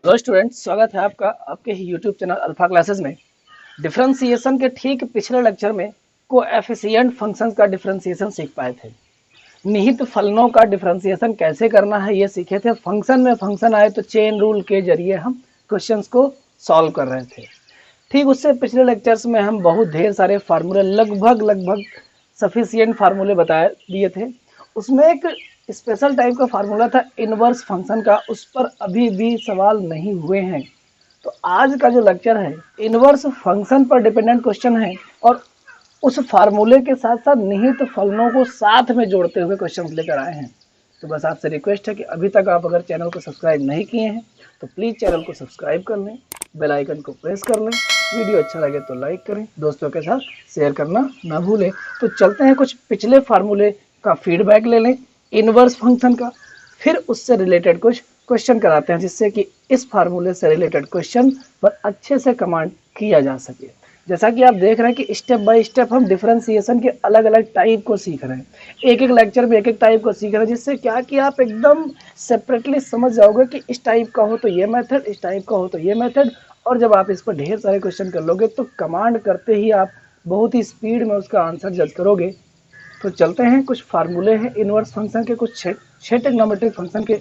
Hello students, स्वागत है आपका आपके ही यूट्यूब चैनल अल्फा क्लासेस में। डिफरेंशिएशन के ठीक पिछले लेक्चर में कोएफिशिएंट फंक्शंस का डिफरेंशिएशन सीख पाए थे। निहित फलनों का डिफरेंशिएशन कैसे करना है ये सीखे थे। फंक्शन में फंक्शन आए तो चेन रूल के जरिए हम क्वेश्चंस को सॉल्व कर रहे थे। ठीक उससे पिछले लेक्चर्स में हम बहुत ढेर सारे फार्मूले लगभग सफिशिएंट फार्मूले बता दिए थे। उसमें एक स्पेशल टाइप का फार्मूला था इनवर्स फंक्शन का, उस पर अभी भी सवाल नहीं हुए हैं। तो आज का जो लेक्चर है इनवर्स फंक्शन पर डिपेंडेंट क्वेश्चन है और उस फार्मूले के साथ साथ निहित फलनों को साथ में जोड़ते हुए क्वेश्चंस लेकर आए हैं। तो बस आपसे रिक्वेस्ट है कि अभी तक आप अगर चैनल को सब्सक्राइब नहीं किए हैं तो प्लीज़ चैनल को सब्सक्राइब कर लें, बेल आइकन को प्रेस कर लें, वीडियो अच्छा लगे तो लाइक करें, दोस्तों के साथ शेयर करना ना भूलें। तो चलते हैं कुछ पिछले फार्मूले का फीडबैक ले लें इनवर्स फंक्शन का, फिर उससे रिलेटेड कुछ क्वेश्चन कराते हैं जिससे कि इस फार्मूले से रिलेटेड क्वेश्चन पर अच्छे से कमांड किया जा सके। जैसा कि आप देख रहे हैं कि स्टेप बाय स्टेप हम डिफरेंशिएशन के अलग अलग टाइप को सीख रहे हैं। एक एक लेक्चर में एक एक टाइप को सीख रहे हैं, जिससे क्या कि आप एकदम सेपरेटली समझ जाओगे कि इस टाइप का हो तो ये मेथड, इस टाइप का हो तो ये मेथड। और जब आप इस पर ढेर सारे क्वेश्चन कर लोगे तो कमांड करते ही आप बहुत ही स्पीड में उसका आंसर जज करोगे। तो चलते हैं, कुछ फार्मूले हैं इनवर्स फंक्शन के, कुछ छह ट्रिग्नोमेट्रिक फंक्शन के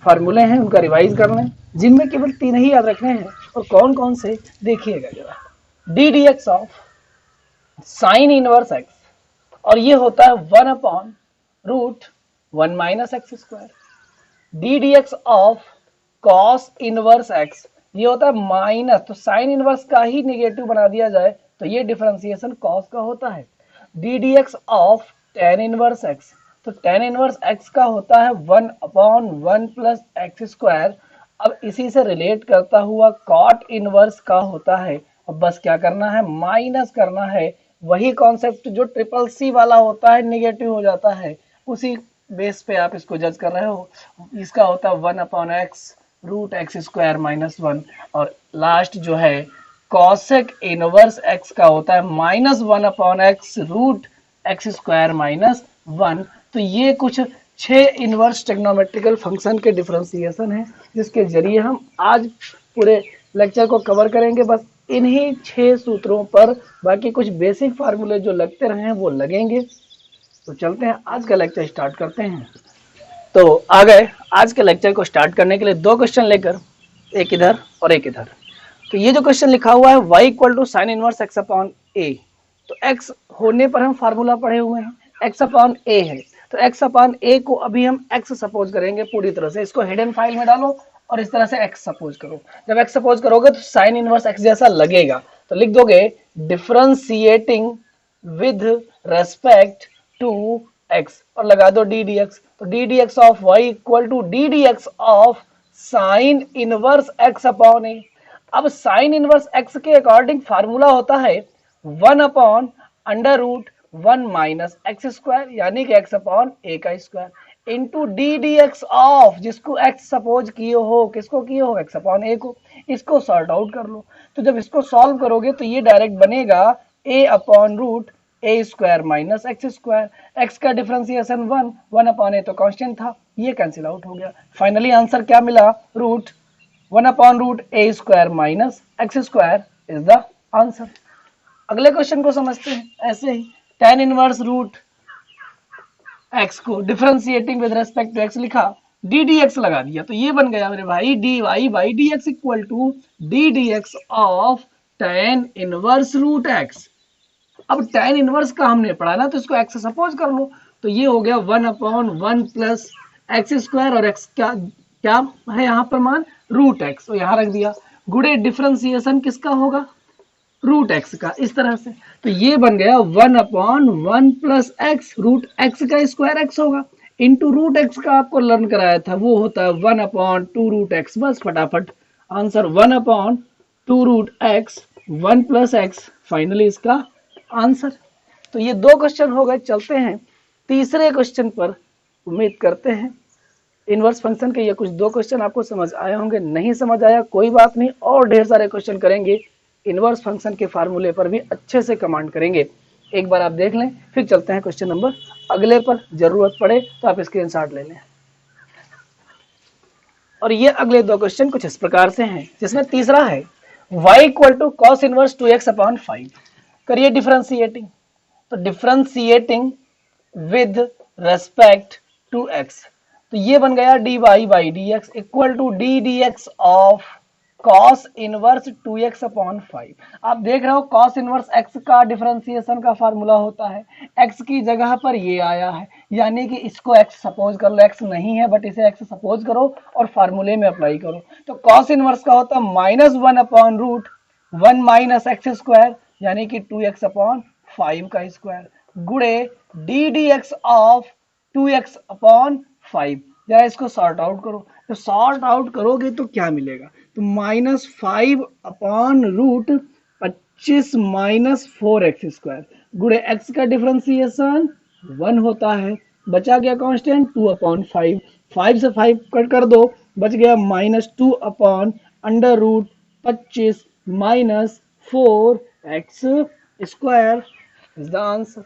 फार्मूले हैं, उनका रिवाइज कर लें, जिनमें केवल 3 ही याद रखने हैं। और कौन कौन से देखिएगा जरा। D d x of sine inverse x, और ये होता है 1/√1 minus x square. D d x of cos inverse x, ये होता है माइनस, तो साइन इनवर्स का ही निगेटिव बना दिया जाए तो ये डिफरेंशिएशन कॉस का होता है। D d x of tan inverse x, तो टेन इनवर्स एक्स का होता है 1/1 प्लस एक्स स्क्वायर। अब इसी से रिलेट करता हुआ कॉट इनवर्स का होता है, अब बस क्या करना है, माइनस करना है। वही कॉन्सेप्ट जो ट्रिपल सी वाला होता है, निगेटिव हो जाता है, उसी बेस पे आप इसको जज कर रहे हो। इसका होता है 1/x√x² - 1, और लास्ट जो है कॉसेक इनवर्स एक्स का होता है -1/x√x² - 1। तो ये कुछ 6 इनवर्स टेक्नोमेट्रिकल फंक्शन के डिफरेंशिएशन है, जिसके जरिए हम आज पूरे लेक्चर को कवर करेंगे। बस इन्हीं 6 सूत्रों पर बाकी कुछ बेसिक फार्मूले जो लगते रहे हैं वो लगेंगे। तो चलते हैं, आज का लेक्चर स्टार्ट करते हैं। तो आ गए आज के लेक्चर को स्टार्ट करने के लिए 2 क्वेश्चन लेकर, एक इधर और एक इधर। तो ये जो क्वेश्चन लिखा हुआ है y = sin इनवर्स x/a, तो x होने पर हम फार्मूला पढ़े हुए हैं, x/a है, तो x/a को अभी हम x सपोज करेंगे पूरी तरह से। इसको हिडन फाइल में डालो और इस तरह से x सपोज करो। जब x सपोज करोगे तो sin इनवर्स x जैसा लगेगा, तो लिख दोगे differentiating with respect to x और लगा दो डी डी एक्स। तो d d x of y = d d x of sine inverse x/a। अब साइन इनवर्स x के अकॉर्डिंग फार्मूला होता है 1/√1 माइनस एक्स स्क्वायर, यानी कि x/a का square into D d x of, जिसको x सपोज किए हो, किसको किए हो, x/a को। इसको सॉर्ट आउट कर लो। तो जब इसको सॉल्व करोगे तो ये डायरेक्ट बनेगा a/√a² - x²। x का डिफरेंशिएशन 1/a तो कांस्टेंट था, ये कैंसिल आउट हो गया। फाइनली आंसर क्या मिला, root 1/√a² - x² is the answer. अगले क्वेश्चन को समझते हैं ऐसे ही। tan इनवर्स रूट x को differentiating with respect to x लिखा, डी डी एक्स लगा दिया, तो ये बन गया मेरे भाई dy by d x equal to d d x of tan inverse root x। अब tan इनवर्स का हमने पढ़ा ना, तो इसको x सपोज कर लो, तो ये हो गया 1/1 प्लस x², और x क्या क्या है यहाँ पर मान, रूट x, तो यहाँ रख दिया। गुड़े डिफरेंशिएशन किसका होगा, रूट x का, इस तरह से। तो ये बन गया 1/1 प्लस x, रूट x का स्क्वायर x होगा, इंटू रूट x का आपको लर्न कराया था, वो होता है 1/2√x। बस फटाफट answer 1/2√x, 1 plus x, finally इसका आंसर। तो ये 2 क्वेश्चन हो गए। चलते हैं तीसरे क्वेश्चन पर। उम्मीद करते हैं इनवर्स फंक्शन के ये कुछ 2 क्वेश्चन आपको समझ आए होंगे। नहीं समझ आया कोई बात नहीं, और ढेर सारे क्वेश्चन करेंगे इनवर्स फंक्शन के फार्मूले पर भी अच्छे से कमांड करेंगे। एक बार आप देख लें, फिर चलते हैं क्वेश्चन नंबर अगले पर। जरूरत पड़े तो आप स्क्रीनशॉट ले लें। और ये अगले दो क्वेश्चन कुछ इस प्रकार से हैं, जिसमें तीसरा है y equal to cos inverse 2x upon 5, करिए डिफरेंशिएटिंग। तो differentiating with respect to x, तो ये बन गया dy by d x equal to d d x of cos inverse 2x upon 5। आप देख रहे हो कॉस इनवर्स x का डिफरेंशिएशन का फार्मूला होता है, x की जगह पर ये आया है, यानी कि इसको x सपोज कर लो, x नहीं है बट इसे x सपोज करो और फार्मूले में अप्लाई करो। तो कॉस इनवर्स का होता है -1 upon root 1 minus x square, यानी कि 2x अपॉन 5 का स्क्वायर, गुणे d d x of 2x upon 5। जरा इसको सॉर्ट आउट करो, तो सॉर्ट आउट करोगे तो क्या मिलेगा, तो -5 upon root 25 minus 4x square, गुणे x का डिफरेंशिएशन 1 होता है, बचा गया कांस्टेंट 2 अपॉन 5, 5 से 5 कट कर दो, बच गया -2 upon under root 25 minus 4x square is the answer.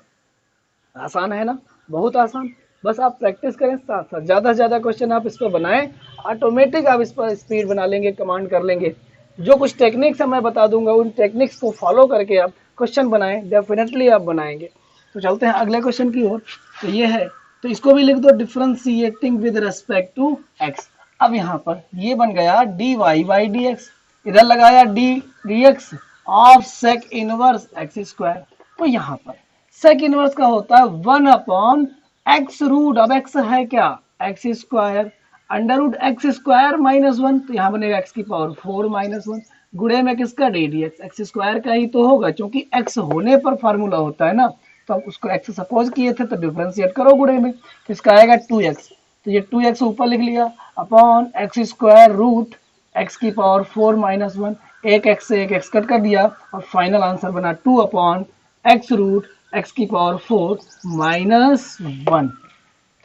आसान है ना, बहुत आसान। बस आप प्रैक्टिस करें, साथ साथ ज़्यादा से ज़्यादा क्वेश्चन आप इस पर बनाएं, ऑटोमेटिक आप इस पर स्पीड बना लेंगे, कमांड कर लेंगे। जो कुछ टेक्निक्स मैं बता दूंगा उन टेक्निक्स को फॉलो करके आप क्वेश्चन बनाएं, डेफिनेटली आप बनाएंगे। तो चलते हैं अगले क्वेश्चन की ओर। तो ये है, तो इसको भी लिख दो differentiating with respect to x. अब यहाँ पर ये बन गया d y by d x, इधर लगाया d d x of sec inverse x square. तो यहाँ पर सेक इनवर्स का होता है 1 अपॉन एक्स रूट, अब एक्स है क्या x square, under root x square -1, तो यहाँ बनेगा एक्स की पावर 4 -1, गुणे में किसका D d x, x square का ही तो होगा, क्योंकि एक्स होने पर फार्मूला होता है ना, तो अब उसको एक्स सपोज किए थे, तो डिफरेंशिएट करो गुणे में, तो इसका आएगा 2x, तो ये 2x ऊपर लिख लिया upon x square root x की पावर 4 -1, एक एक्स से एक एक्स कट कर दिया और फाइनल आंसर बना 2 अपॉन एक्स रूट एक्स की पावर 4 -1।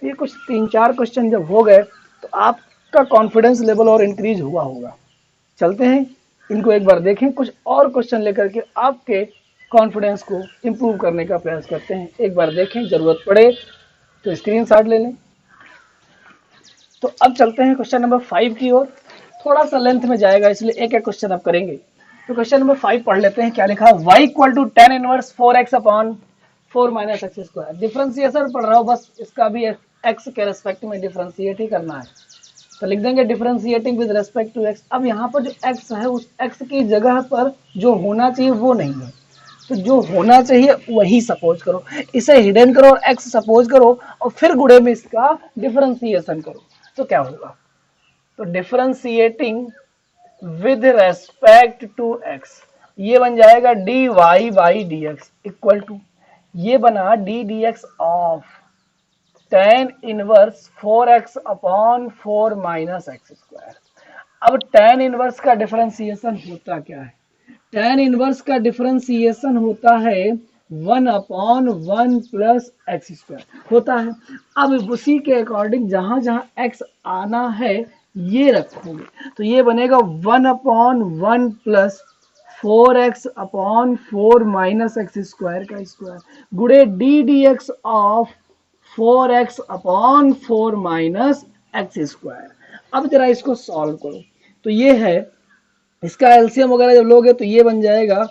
तो ये कुछ 3-4 क्वेश्चन जब हो गए तो आपका कॉन्फिडेंस लेवल और इंक्रीज हुआ होगा। चलते हैं इनको एक बार देखें, कुछ और क्वेश्चन लेकर के आपके कॉन्फिडेंस को इम्प्रूव करने का प्रयास करते हैं। एक बार देखें, जरूरत पड़े तो स्क्रीनशॉट ले लें। तो अब चलते हैं क्वेश्चन नंबर 5 की ओर। थोड़ा सा लेंथ में जाएगा इसलिए एक एक क्वेश्चन अब करेंगे। तो क्वेश्चन नंबर 5 पढ़ लेते हैं, क्या लिखा, y equal to tan inverse 4x upon 4 minus x square. Differentiation पढ़ रहा हूँ, बस इसका भी x के रेस्पेक्ट में डिफरेंशिएट ही करना है, तो लिख देंगे differentiating with respect to x। अब यहाँ पर जो x है उस x की जगह पर जो होना चाहिए वो नहीं है, तो जो होना चाहिए वही सपोज करो, इसे हिडन करो और x सपोज करो और फिर गुणे में इसका डिफरेंशिएशन करो, तो क्या होगा, तो differentiating with respect to x, ये बन जाएगा d y by d x equal to, ये बना d d x of tan inverse 4x upon 4 minus x square. अब tan इनवर्स का डिफरेंशिएशन होता क्या है, tan इनवर्स का डिफरेंशिएशन होता है 1 अपॉन 1 प्लस एक्स स्क्वायर होता है। अब उसी के अकॉर्डिंग जहां जहां x आना है ये रखोगे, तो ये बनेगा 1 upon 1 plus 4x upon 4 minus x square का स्क्वायर, गुणे d d x of 4x upon 4 minus x square. अब जरा इसको सॉल्व करो, तो ये है, इसका एलसीएम वगैरह जब लोगे तो ये बन जाएगा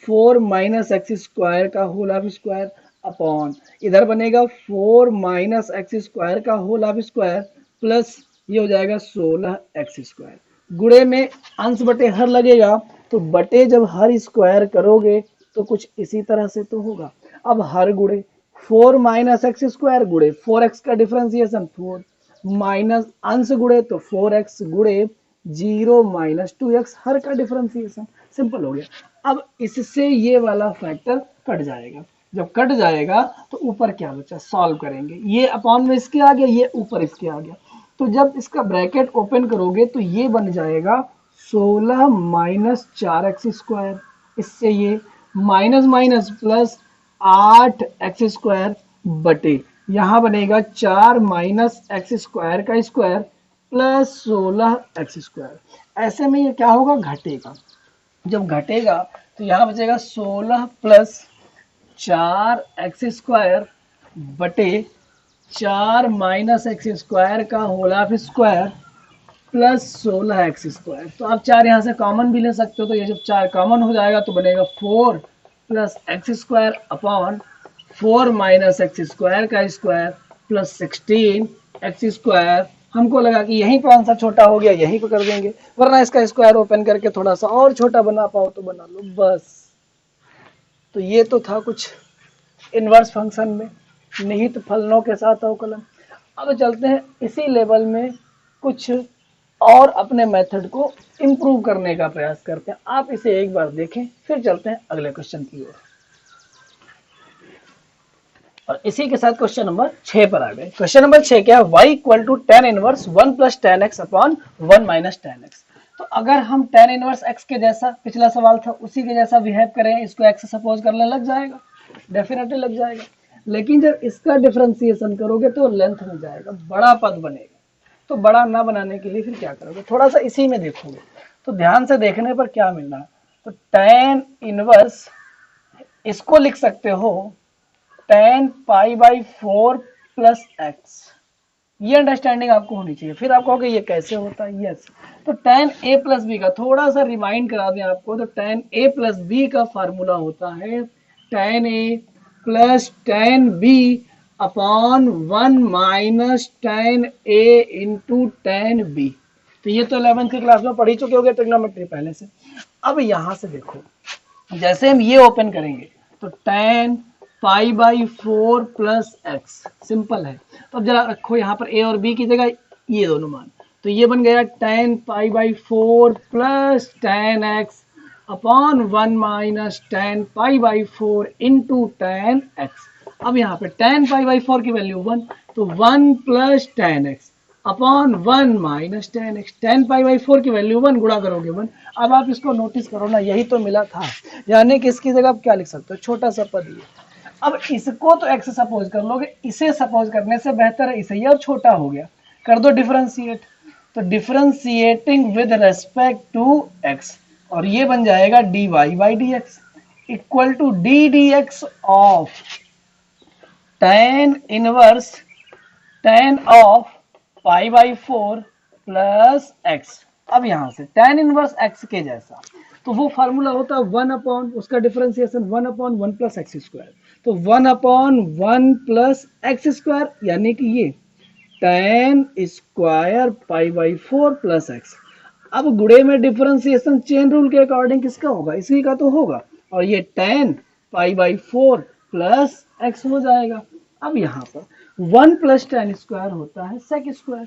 4 माइनस एक्स स्क्वायर का होल हाफ स्क्वायर अपॉन, इधर बनेगा 4 माइनस एक्स स्क्वायर का होल हाफ स्क्वायर प्लस ये हो जाएगा 16 एक्स स्क्वायर, गुणे में अंश बटे हर लगेगा, तो बटे जब हर स्क्वायर करोगे तो कुछ इसी तरह से तो होगा। अब हर गुणे 4 माइनस एक्स स्क्वायर गुणे 4x का डिफरेंशिएशन 4 माइनस अंश गुणे तो 4x गुणे 0 माइनस 2x हर का डिफरेंशिएशन, सिंपल हो गया। अब इससे ये वाला फैक्टर कट जाएगा, जब कट जाएगा तो ऊपर क्या बचा, सॉल्व करेंगे, ये अपॉन में इसके आ गया, ये ऊपर इसके आ गया, तो जब इसका ब्रैकेट ओपन करोगे तो ये बन जाएगा 16 माइनस 4x स्क्वायर, इससे ये minus minus plus 8 x square बटे यहाँ बनेगा 4 माइनस एक्स स्क्वायर का स्क्वायर प्लस 16 एक्स स्क्वायर। ऐसे में ये क्या होगा, घटेगा, जब घटेगा तो यहाँ बचेगा 16 प्लस 4 एक्स स्क्वायर बटे 4 माइनस एक्स स्क्वायर का whole half square plus 16x²। तो आप 4 यहाँ से कॉमन भी ले सकते हो, तो ये जब 4 कॉमन हो जाएगा तो बनेगा 4 plus x² upon 4 minus x² का स्क्वायर प्लस 16x²। हमको लगा कि यहीं पर आंसर छोटा हो गया, यहीं पर कर देंगे, वरना इसका स्क्वायर ओपन करके थोड़ा सा और छोटा बना पाओ तो बना लो बस। तो ये तो था कुछ इनवर्स फंक्शन में निहित फलनों के साथ अवकलन। अब चलते हैं इसी लेवल में कुछ और अपने मेथड को इम्प्रूव करने का प्रयास करते हैं। आप इसे एक बार देखें, फिर चलते हैं अगले क्वेश्चन की ओर। और इसी के साथ क्वेश्चन नंबर 6 पर आ गए। क्वेश्चन नंबर 6 क्या है, y equal to tan inverse 1 plus tan x upon 1 minus tan x। तो अगर हम tan इनवर्स x के जैसा, पिछला सवाल था उसी के जैसा बिहेव करें, इसको x सपोज करने लग जाएगा, डेफिनेटली लग जाएगा। लेकिन जब इसका डिफरेंशिएशन करोगे तो लेंथ में जाएगा, बड़ा पद बनेगा। तो बड़ा ना बनाने के लिए फिर क्या करोगे, थोड़ा सा इसी में देखोगे तो ध्यान से देखने पर क्या मिल रहा है। तो tan इनवर्स इसको लिख सकते हो tan π/4 प्लस x। ये अंडरस्टैंडिंग आपको होनी चाहिए। फिर आप कहोगे ये कैसे होता है, यस। तो tan a प्लस बी का थोड़ा सा रिमाइंड करा दें आपको, तो tan a प्लस बी का फार्मूला होता है tan a plus tan b upon 1 minus tan a into tan b। तो ये तो 11th की क्लास में पढ़ी चुके होगे ट्रिग्नोमेट्री पहले से। अब यहां से देखो, जैसे हम ये ओपन करेंगे तो tan π/4 प्लस एक्स, सिंपल है। तो अब जरा रखो यहाँ पर a और b की जगह ये दोनों मान, तो ये बन गया tan π/4 plus tan x upon 1 minus tan π/4 into tan x। अब यहाँ पे tan π/4 की वैल्यू 1, तो 1 plus tan x upon 1 minus tan x। tan π/4 की वैल्यू 1, गुणा करोगे 1। अब आप इसको नोटिस करो ना, यही तो मिला था, यानी कि इसकी जगह आप क्या लिख सकते हो, छोटा सा पद ये। अब इसको तो x सपोज कर लोगे, इसे सपोज करने से बेहतर है इसे, ये और छोटा हो गया, कर दो डिफरेंशिएट। तो differentiating with respect to x, और ये बन जाएगा dy/dx equal to ddx of tan inverse tan of π/4 plus x। अब यहां से tan इनवर्स x के जैसा, तो वो फार्मूला होता है 1 अपॉन, उसका डिफरेंशिएशन 1 अपॉन 1 प्लस x²। तो 1 अपॉन 1 प्लस x², यानी कि ये tan स्क्वायर π/4 प्लस x। अब गुणे में डिफरेंशिएशन चेन रूल के अकॉर्डिंग किसका होगा, इसी का तो होगा, और ये tan π/4 प्लस x हो जाएगा। अब यहाँ पर 1 प्लस tan स्क्वायर होता है sec स्क्वायर,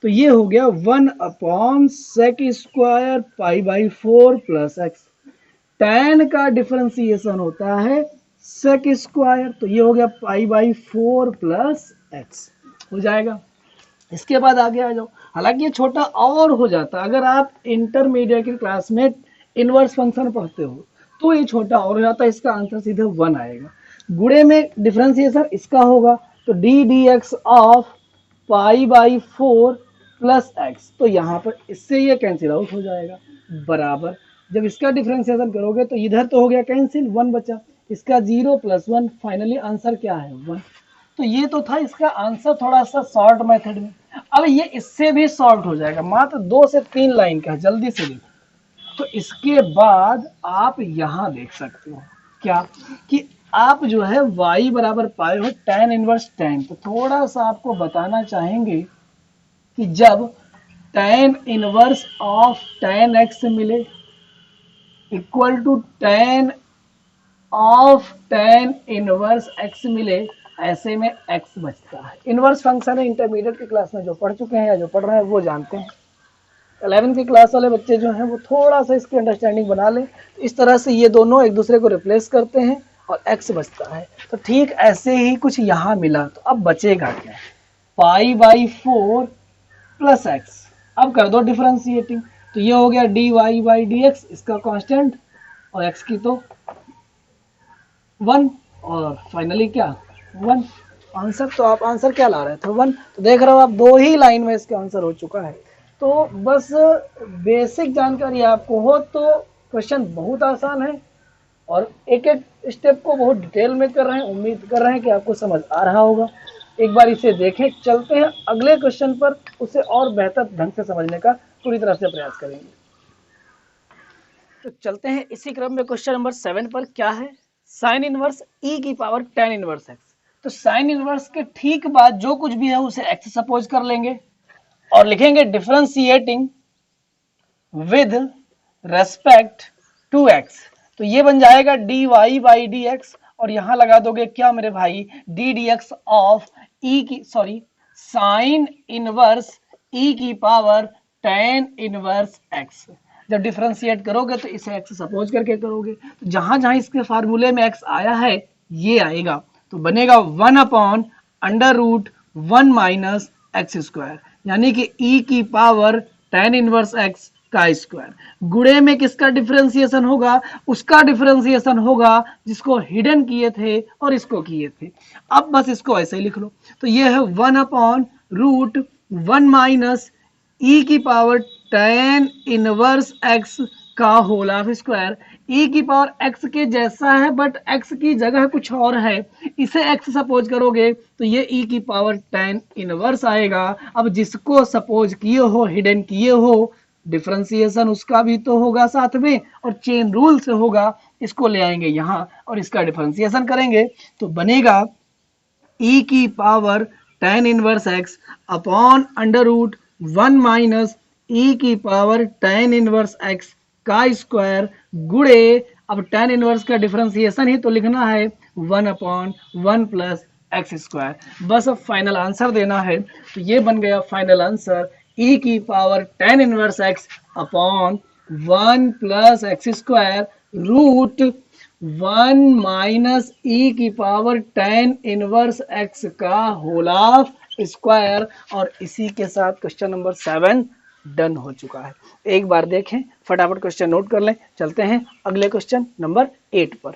तो ये हो गया 1 upon sec square π/4 plus x। tan का डिफरेंशिएशन होता है sec स्क्वायर, तो ये हो गया π/4 प्लस x हो जाएगा। इसके बाद आगे आ जाओ, हालांकि ये छोटा और हो जाता, अगर आप इंटरमीडिएट की क्लास में इनवर्स फंक्शन पढ़ते हो तो ये छोटा और हो जाता, इसका आंसर सीधे 1 आएगा। गुणे में डिफरेंशिएशन इसका होगा, तो ddx ऑफ π/4 प्लस x, तो यहाँ पर इससे ये कैंसिल आउट हो जाएगा, बराबर जब इसका डिफरेंशिएशन करोगे तो इधर तो हो गया कैंसिल, 1 बचा, इसका 0 प्लस 1, फाइनली आंसर क्या है 1। तो ये तो था इसका आंसर, थोड़ा सा शॉर्ट मेथड में। अब ये इससे भी शॉर्ट हो जाएगा, मात्र 2 से 3 लाइन का, जल्दी से देखो। तो इसके बाद आप यहां देख सकते हो क्या कि आप जो है y बराबर पाए हो tan इनवर्स tan। तो थोड़ा सा आपको बताना चाहेंगे कि जब tan inverse of tan x मिले equal to tan of tan inverse x मिले, ऐसे में x बचता है। इनवर्स फंक्शन है, इंटरमीडिएट की क्लास में जो पढ़ चुके हैं या जो पढ़ रहे हैं वो जानते हैं। 11th की क्लास वाले बच्चे जो हैं वो थोड़ा सा इसकी अंडरस्टैंडिंग बना लें। इस तरह से ये दोनों एक दूसरे को रिप्लेस करते हैं और x बचता है। तो ठीक ऐसे ही कुछ यहाँ मिला, तो अब बचेगा क्या, π/4 प्लस x। अब कर दो डिफरेंशिएटिंग, तो ये हो गया dy/dx, इसका कांस्टेंट, और x की तो 1, और फाइनली क्या 1 आंसर। तो आप आंसर क्या ला रहे थे 1, तो देख रहे हो आप 2 ही लाइन में इसका आंसर हो चुका है। तो बस बेसिक जानकारी आपको हो तो क्वेश्चन बहुत आसान है, और एक एक स्टेप को बहुत डिटेल में कर रहे हैं। उम्मीद कर रहे हैं कि आपको समझ आ रहा होगा। एक बार इसे देखें, चलते हैं अगले क्वेश्चन पर, उसे और बेहतर ढंग से समझने का पूरी तरह से प्रयास करेंगे। तो चलते हैं इसी क्रम में क्वेश्चन नंबर 7 पर। क्या है? साइन इनवर्स ई की पावर tan इनवर्स एक्स। तो साइन इनवर्स के ठीक बाद जो कुछ भी है उसे एक्स सपोज कर लेंगे और लिखेंगे differentiating with respect to x. तो ये बन जाएगा d y by d x, और यहां लगा दोगे क्या मेरे भाई, d d x of e की साइन इनवर्स ई की पावर tan इनवर्स एक्स। जब डिफरेंशिएट करोगे तो इसे एक्स सपोज करके करोगे, तो जहां जहां इसके फार्मूले में एक्स आया है ये आएगा, तो बनेगा 1/√1 माइनस एक्स स्क्वायर, यानी कि ई की पावर tan इनवर्स एक्स का स्क्वायर। गुणे में किसका डिफरेंशिएशन होगा? उसका डिफरेंशिएशन होगा जिसको हिडन किए थे और इसको किए थे। अब बस इसको ऐसे ही लिख लो, तो ये है 1/√1 माइनस ई की पावर tan इनवर्स एक्स का होल ऑफ स्क्वायर। ई की पावर एक्स के जैसा है बट एक्स की जगह कुछ और है, इसे एक्स सपोज करोगे तो ये ई की पावर tan इनवर्स आएगा। अब जिसको सपोज किए हो, हिडन किए हो, डिफरेंशिएशन उसका भी तो होगा साथ में, और चेन रूल से होगा, इसको ले आएंगे यहाँ और इसका डिफरेंशिएशन करेंगे, तो बनेगा ई की power tan inverse x upon √1 minus e की पावर tan इनवर्स एक्स का स्क्वायर गुणे, अब tan इनवर्स का डिफरेंशिएशन ही तो लिखना है, 1/1 प्लस एक्स स्क्वायर। बस अब फाइनल आंसर देना है, तो ये बन गया फाइनल आंसर, ई की power tan inverse x upon 1 plus x square √1 minus e की पावर tan इनवर्स एक्स का होल ऑफ स्क्वायर। और इसी के साथ क्वेश्चन नंबर 7 डन हो चुका है। एक बार देखें, फटाफट क्वेश्चन नोट कर लें, चलते हैं अगले क्वेश्चन नंबर 8 पर।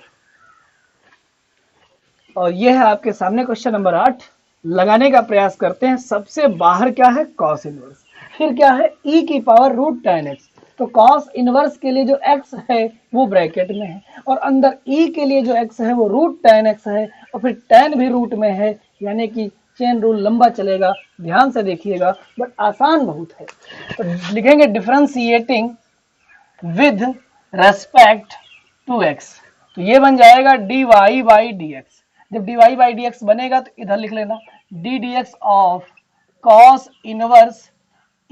और यह है आपके सामने क्वेश्चन नंबर 8। लगाने का प्रयास करते हैं। सबसे बाहर क्या है? कॉस इनवर्स, फिर क्या है? ई की पावर √tan एक्स। तो कॉस इनवर्स के लिए जो एक्स है वो ब्रैकेट में है, और अंदर ई के लिए जो एक्स है वो √tan एक्स है, और फिर tan भी रूट में है, यानी कि चेन रूल लंबा चलेगा, ध्यान से देखिएगा, बट आसान बहुत है। तो लिखेंगे differentiating with respect to x, तो ये बन जाएगा d y by d x. जब d y by d x बनेगा तो इधर लिख लेना d d x of cos inverse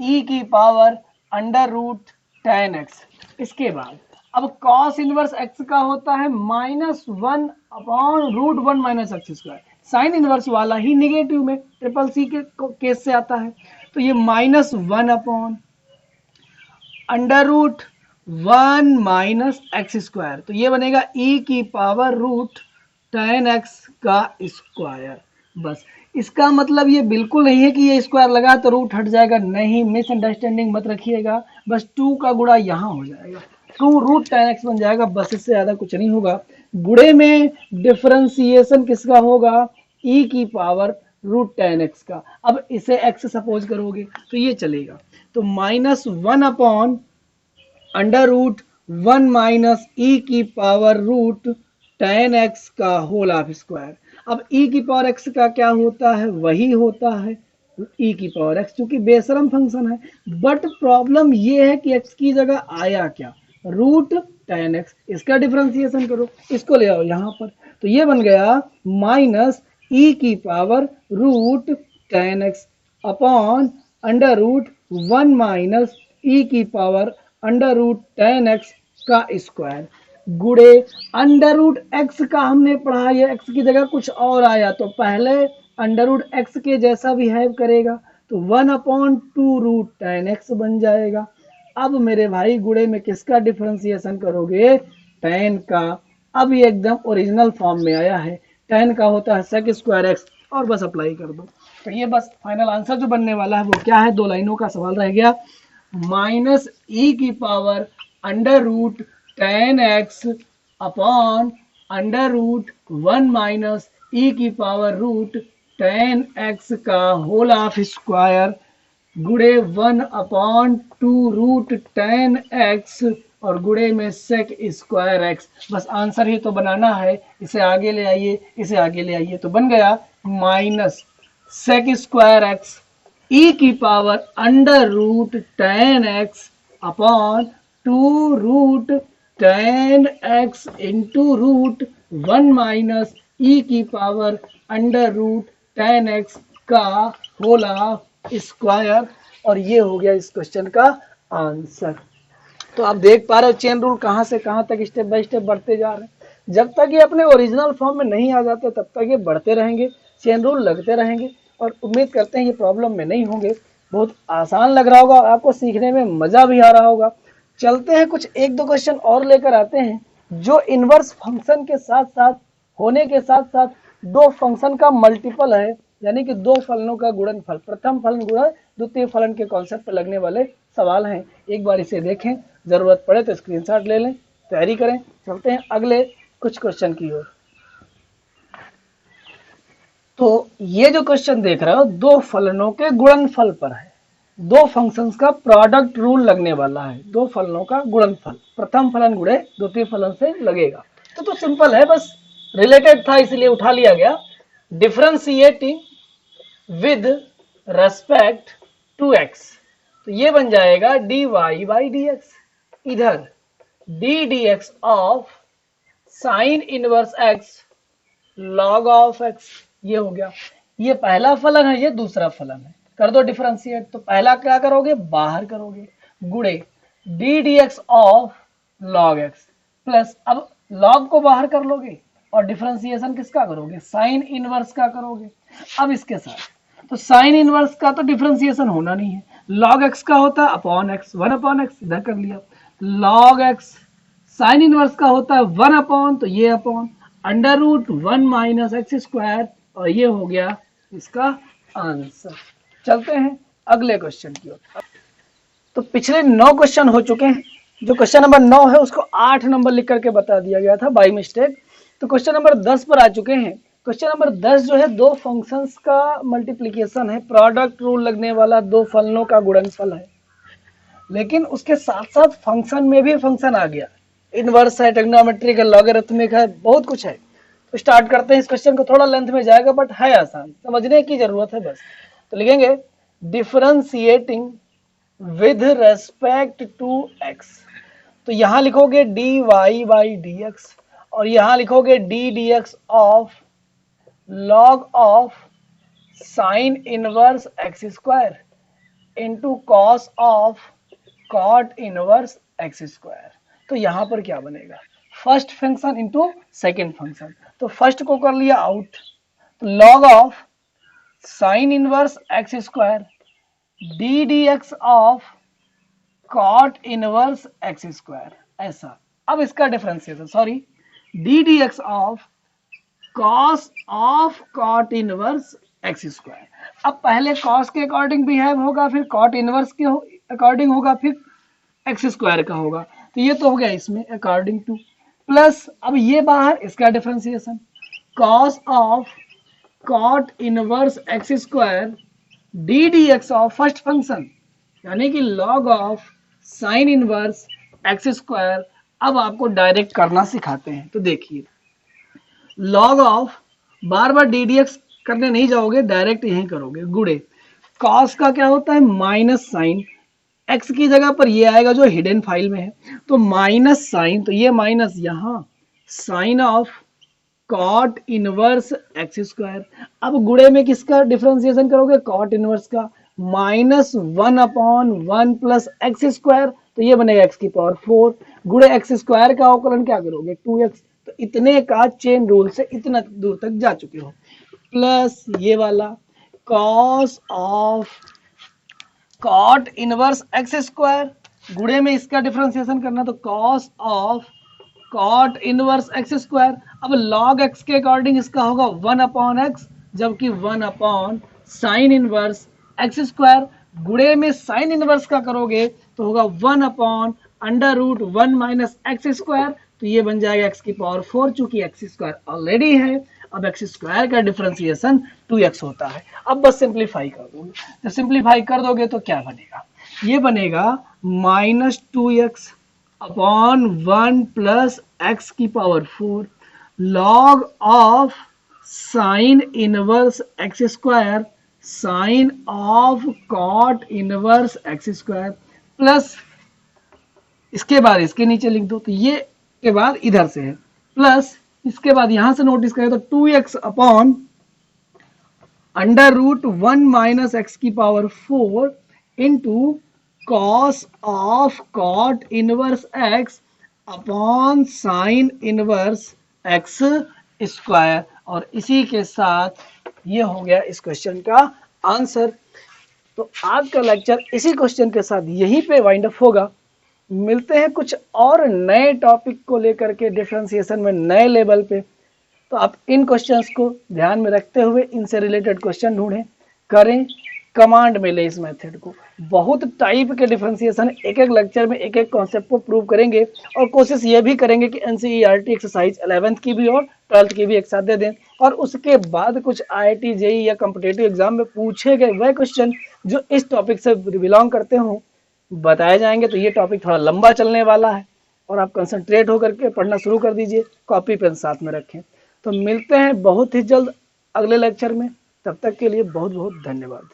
e की पावर √tan एक्स। इसके बाद अब कॉस इनवर्स एक्स का होता है -1/√1 minus x square. Sine inverse वाला ही निगेटिव में ट्रिपल सी के केस से आता है, तो ये -1/√1 माइनस एक्स स्क्वायर, तो ये बनेगा ई की पावर √tan एक्स का स्क्वायर। बस इसका मतलब ये बिल्कुल नहीं है कि ये स्क्वायर लगा तो रूट हट जाएगा, नहीं, मिसअंडरस्टैंडिंग मत रखिएगा, बस 2 का गुणा यहाँ हो जाएगा, 2√tan एक्स बन जाएगा, बस इससे ज्यादा कुछ नहीं होगा। गुणे में डिफरेंशिएशन किसका होगा? ई की पावर √tan एक्स का। अब इसे एक्स सपोज करोगे तो ये चलेगा, तो -1/√1 माइनस ई की पावर √tan एक्स का होल ऑफ स्क्वायर। अब ई की पावर एक्स का क्या होता है? वही होता है ई की पावर एक्स, क्योंकि बेशरम फंक्शन है, बट प्रॉब्लम ये है कि एक्स की जगह आया क्या? √tan x. इसका डिफरेंशिएशन करो, इसको ले आओ यहाँ पर, तो ये बन गया माइनस ई की power √tan x upon √1 minus e की पावर √tan एक्स का स्क्वायर गुणे √x का हमने पढ़ा, ये x की जगह कुछ और आया तो पहले √x के जैसा बिहेव करेगा, तो 1/2√tan x बन जाएगा। अब मेरे भाई गुणे में किसका डिफरेंशिएशन करोगे? tan का। अब ये एकदम ओरिजिनल फॉर्म में आया है, tan का होता है sec स्क्वायर x, और बस अप्लाई कर दो, तो ये बस फाइनल आंसर जो बनने वाला है वो क्या है? 2 लाइनों का सवाल रह गया, माइनस ई की power √tan x upon √1 minus e की पावर √tan x का होल ऑफ स्क्वायर गुणे 1/2√tan x और गुणे में sec स्क्वायर x। बस आंसर ही तो बनाना है, इसे आगे ले आइए, इसे आगे ले आइए, तो बन गया minus sec square x e की पावर अंडर रूट 10x अपॉन 2√10x into root 1 minus e की पावर अंडर रूट 10x का होला स्क्वायर। और ये हो गया इस क्वेश्चन का आंसर। तो आप देख पा रहे हो चेन रूल कहाँ से कहाँ तक स्टेप बाय स्टेप बढ़ते जा रहे हैं। जब तक ये अपने ओरिजिनल फॉर्म में नहीं आ जाते तब तक ये बढ़ते रहेंगे, चेन रूल लगते रहेंगे और उम्मीद करते हैं ये प्रॉब्लम में नहीं होंगे। बहुत आसान लग रहा होगा आपको, सीखने में मजा भी आ रहा होगा। चलते हैं कुछ एक दो क्वेश्चन और लेकर आते हैं जो इनवर्स फंक्शन के साथ साथ होने के साथ साथ दो फंक्शन का मल्टीपल है, यानी कि दो फलनों का गुणनफल, प्रथम फलन गुणा द्वितीय फलन के कॉन्सेप्ट पर लगने वाले सवाल हैं। एक बार इसे देखें, जरूरत पड़े तो स्क्रीनशॉट ले लें, तैयारी करें। चलते हैं अगले कुछ क्वेश्चन की ओर। तो ये जो क्वेश्चन देख रहे हो दो फलनों के गुणनफल पर है, दो फंक्शंस का प्रोडक्ट रूल लगने वाला है, दो फलनों का गुणनफल, प्रथम फलन गुणे द्वितीय फलन से लगेगा। तो सिंपल है, बस रिलेटेड था इसलिए उठा लिया गया। Differentiating with respect to x, तो ये बन जाएगा dy बाई डी एक्स, इधर d d x of sine inverse x log of x, ये हो गया। ये पहला फलन है, ये दूसरा फलन है, कर दो डिफरेंशिएट। तो पहला क्या करोगे, बाहर करोगे, गुणे d d x of log x plus, अब लॉग को बाहर कर लोगे और डिफरेंशिएशन किसका करोगे, साइन इनवर्स का करोगे। अब इसके साथ तो साइन इनवर्स का तो डिफरेंशिएशन होना नहीं है, लॉग एक्स का होता है अपॉन एक्स, 1 अपॉन एक्स इधर कर लिया, लॉग एक्स साइन इनवर्स का होता है 1 अपॉन, तो ये upon under root 1 minus x square, और ये हो गया इसका आंसर। चलते हैं अगले क्वेश्चन की ओर। तो पिछले 9 क्वेश्चन हो चुके हैं, जो क्वेश्चन नंबर 9 है उसको 8 नंबर लिख करके बता दिया गया था बाय मिस्टेक। तो क्वेश्चन नंबर 10 पर आ चुके हैं। क्वेश्चन नंबर 10 जो है दो फंक्शंस का मल्टीप्लिकेशन है, प्रोडक्ट रूल लगने वाला दो फलनों का गुणनफल है, लेकिन उसके साथ साथ फंक्शन में भी फंक्शन आ गया, इनवर्स है, ट्रिग्नोमेट्रिक है, लॉगरिथमिक है, बहुत कुछ है। तो स्टार्ट करते हैं इस क्वेश्चन को, थोड़ा लेंथ में जाएगा बट है आसान, समझने की जरूरत है बस। तो लिखेंगे differentiating with respect to x, तो यहां लिखोगे d y by d x और यहां लिखोगे d d x of log of sine inverse x square into cos of cot inverse x square. तो यहां पर क्या बनेगा, first function into second function. तो फर्स्ट को कर लिया आउट, तो log of sine inverse x square d d x of cot inverse x square, ऐसा। अब इसका differentiation, sorry, d d x of cos of cot inverse x square. अब पहले कॉस के अकॉर्डिंग बिहेव होगा, फिर कॉट इनवर्स के according होगा, फिर एक्स स्क्वायर का होगा। तो ये तो हो गया इसमें अकॉर्डिंग टू, प्लस अब ये बाहर, इसका differentiation cos of cot inverse x square d d x of first function यानी कि log of sine inverse x square. अब आपको डायरेक्ट करना सिखाते हैं, तो देखिए लॉग ऑफ, बार बार डी डी एक्स करने नहीं जाओगे, डायरेक्ट यहीं करोगे, गुणे कॉस का क्या होता है माइनस साइन, एक्स की जगह पर ये आएगा जो हिडन फाइल में है, तो माइनस साइन, तो ये माइनस यहां sine of cot inverse x square. अब गुणे में किसका डिफरेंशिएशन करोगे, कॉट इनवर्स का, minus 1 upon 1 plus x square, तो ये बनेगा एक्स की पावर 4, गुणे एक्स स्क्वायर का अवकलन क्या करोगे 2x। तो इतने का चेन रूल से इतना दूर तक जा चुके हो, प्लस ये वाला cos of cot inverse x square, गुणे में इसका डिफरेंशिएशन करना, तो cos of cot inverse x square. अब लॉग एक्स के अकॉर्डिंग इसका होगा 1 अपॉन एक्स, जबकि 1 upon sine inverse x square, गुणे में साइन इनवर्स का करोगे तो होगा 1 upon under root 1 minus x square, तो ये बन जाएगा एक्स की पावर 4, चूंकि एक्स स्क्वायर ऑलरेडी है। अब एक्स स्क्वायर का डिफरेंशिएशन 2x होता है। अब बस सिंप्लीफाई कर दोगे, जब सिंप्लीफाई कर दोगे तो क्या बनेगा, ये बनेगा minus 2x upon 1 plus x की power 4 log of sine inverse x square sine of cot inverse x square plus इसके बाद इसके नीचे लिख दो, तो ये के बाद इधर से है प्लस इसके बाद यहां से नोटिस करें तो 2x upon under root 1 minus x की power 4 into cos of cot inverse x upon sine inverse x square. और इसी के साथ ये हो गया इस क्वेश्चन का आंसर। तो आज का लेक्चर इसी क्वेश्चन के साथ यहीं पे वाइंड अप होगा। मिलते हैं कुछ और नए टॉपिक को लेकर के डिफरेंशिएशन में नए लेवल पे। तो आप इन क्वेश्चंस को ध्यान में रखते हुए इनसे रिलेटेड क्वेश्चन ढूंढें, करें, कमांड में ले इस मेथड को। बहुत टाइप के डिफरेंशिएशन एक एक लेक्चर में एक एक कॉन्सेप्ट को प्रूव करेंगे और कोशिश ये भी करेंगे कि एनसीईआरटी एक्सरसाइज 11th की भी और 12th की भी एक साथ दे दें। और उसके बाद कुछ आईआईटी जेईई या कॉम्पिटिटिव एग्जाम में पूछे गए वह क्वेश्चन जो इस टॉपिक से बिलोंग करते हों बताए जाएंगे। तो ये टॉपिक थोड़ा लंबा चलने वाला है और आप कंसंट्रेट होकर के पढ़ना शुरू कर दीजिए, कॉपी पेन साथ में रखें। तो मिलते हैं बहुत ही जल्द अगले लेक्चर में, तब तक के लिए बहुत बहुत धन्यवाद।